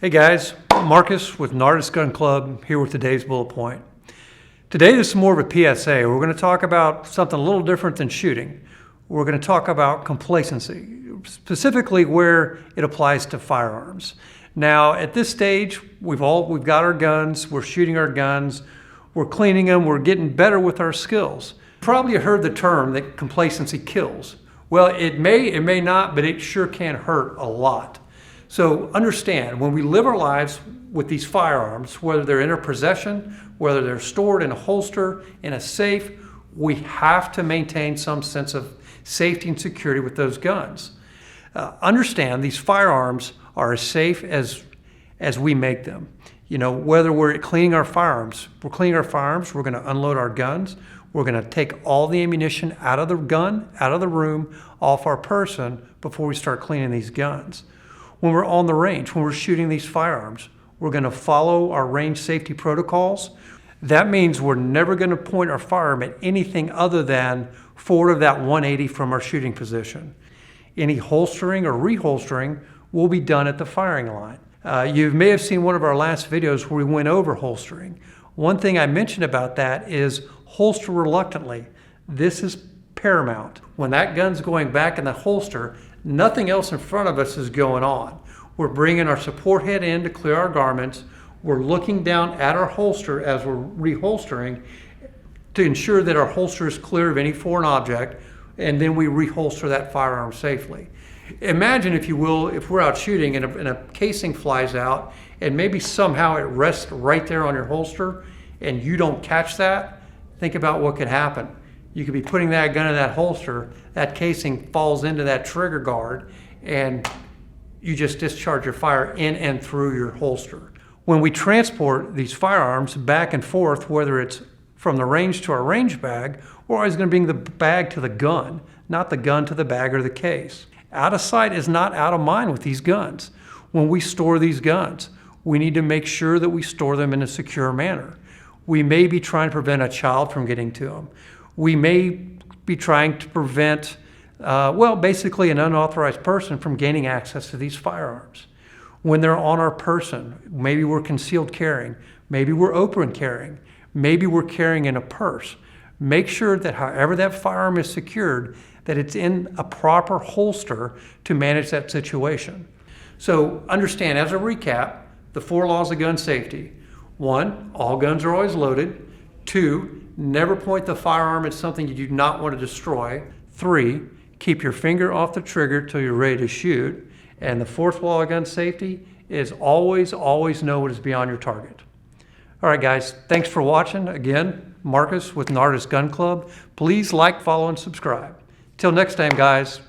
Hey guys, Marcus with Nardis Gun Club here with today's bullet point. Today this is more of a PSA. We're going to talk about something a little different than shooting. We're going to talk about complacency, specifically where it applies to firearms. Now at this stage, we've got our guns, we're shooting our guns, we're cleaning them, we're getting better with our skills. Probably heard the term that complacency kills. Well, it may not, but it sure can hurt a lot. So understand, when we live our lives with these firearms, whether they're in our possession, whether they're stored in a holster, in a safe, we have to maintain some sense of safety and security with those guns. Understand these firearms are as safe as we make them. You know, whether we're cleaning our firearms, we're going to unload our guns, we're going to take all the ammunition out of the gun, out of the room, off our person before we start cleaning these guns. When we're on the range, when we're shooting these firearms, we're going to follow our range safety protocols. That means we're never going to point our firearm at anything other than forward of that 180 from our shooting position. Any holstering or reholstering will be done at the firing line. You may have seen one of our last videos where we went over holstering. One thing I mentioned about that is holster reluctantly. This is paramount. When that gun's going back in the holster, nothing else in front of us is going on. We're bringing our support head in to clear our garments. We're looking down at our holster as we're reholstering to ensure that our holster is clear of any foreign object, and then we reholster that firearm safely. Imagine, if you will, if we're out shooting and a casing flies out and maybe somehow it rests right there on your holster and you don't catch that. Think about what could happen. You could be putting that gun in that holster, that casing falls into that trigger guard, and you just discharge your fire in and through your holster. When we transport these firearms back and forth, whether it's from the range to our range bag, we're always going to bring the bag to the gun, not the gun to the bag or the case. Out of sight is not out of mind with these guns. When we store these guns, we need to make sure that we store them in a secure manner. We may be trying to prevent a child from getting to them. We may be trying to prevent, basically an unauthorized person from gaining access to these firearms. When they're on our person, maybe we're concealed carrying, maybe we're open carrying, maybe we're carrying in a purse. Make sure that however that firearm is secured, that it's in a proper holster to manage that situation. So understand, as a recap, the 4 laws of gun safety. 1, all guns are always loaded. 2, never point the firearm at something you do not want to destroy. 3, keep your finger off the trigger till you're ready to shoot. And the 4th law of gun safety is always know what is beyond your target. All right, guys, thanks for watching. Again, Marcus with Nardis Gun Club. Please like, follow, and subscribe. Till next time, guys.